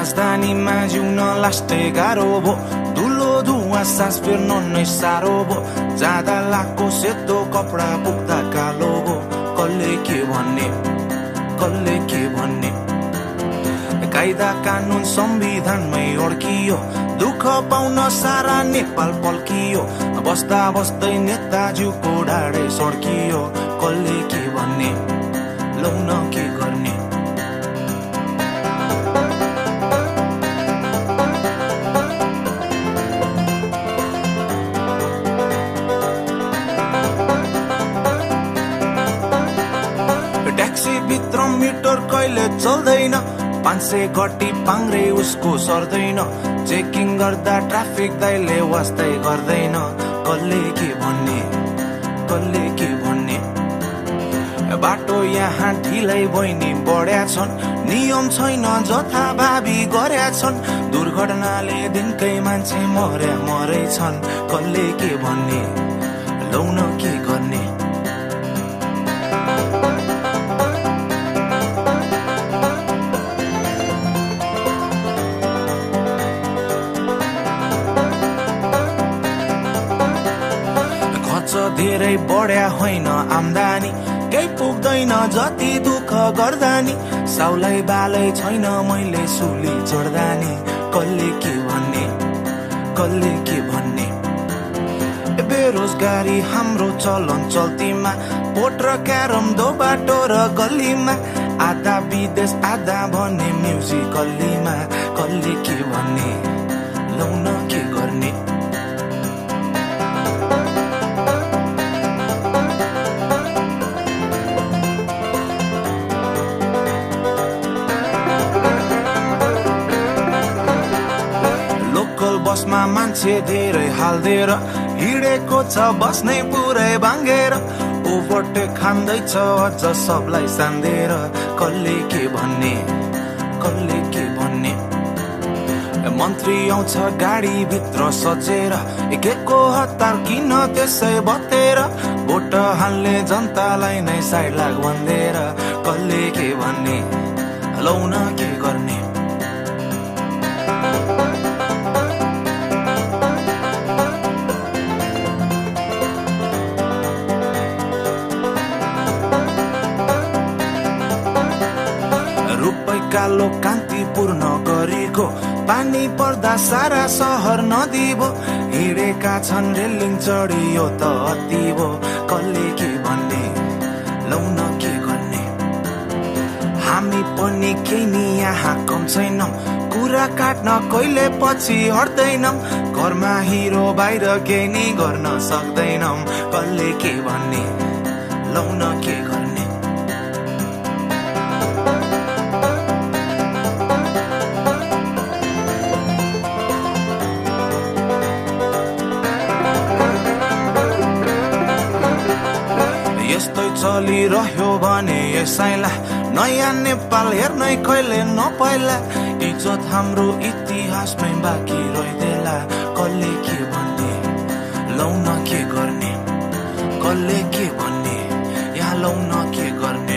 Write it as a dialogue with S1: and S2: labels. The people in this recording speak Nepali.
S1: राजधानीमा जिउन लास्टै गाह्रो भो धुलो धुवा सास फेर्न नै साह्रो भो जाँदा लाको सेतो कपडा पुग्दा कालो भो कसले के भन्ने कायदा कानुन संविधानमै अड्कियो दुःख पाउन सारा नेपाल पल्कियो बस्दा बस्दै नेताज्यूको ढाडै सड्कियो कसले के भन्ने लौन के गर्ने ट्याक्सी भित्र मिटर कहिले चल्दैन 500 गट्टी पाङ्रे उसको सर्दैन चेकिङ गर्दा ट्राफिक दाइले वास्तै गर्दैन कसले के भन्ने बाटो यहाँ ढिलै बहिनी बढ्या छन् नियम छैन जथाभावी गर्या छन् दुर्घटनाले दिनकै मान्छे मरै छन् कसले के भन्ने लौन के गर्ने धेरै बढ्या होइन आम्दानी केही पुग्दैन जति दुःख गर्दा नि साउलाई बालै छैन मैले सुली चढ्दा नि कसले के भन्ने बेरोजगारी हाम्रो चलन चल्तीमा पोट र क्यारम दो बाटो र गल्लीमा आधा विदेश आधा भने म्युजिकल्लीमा कसले के भन्ने लौन के गर्ने बसमा मान्छे धेरै हाल्देर हिँडेको छ बस नै पुरै भाङ्गेर ओभरटेक खाँदैछ अझ सबलाई सान्देर कसले के भन्ने मन्त्री आउँछ गाडी भित्र सजेर एकको हतार किन त्यसै बतेर भोट हाल्ने जनतालाई नै साइड लाग भन्देर कसले के भन्ने लौन के गर्ने कालो कान्तिपूर्ण गरेको पानी पर्दा सारा सहर नदी भो हिँडेका छन् रेलिङ चढियो त अति भो कसले के भन्ने लौन के गर्ने हामी पनि केही नि यहाँ कम छैनौं कुरा काट्न कहिले पछि हट्दैनौं घरमा हिरो बाहिर केही नि गर्न सक्दैनौं कसले के भन्ने लौन के गर्ने चलिरह्यो भने यसैलाई नयाँ नेपाल हेर्नै कहिले नपाइला इज्जत हाम्रो इतिहासमै बाँकी रहिदेला कसले के भन्ने लौन के गर्ने कसले के भन्ने यहाँ लौन के गर्ने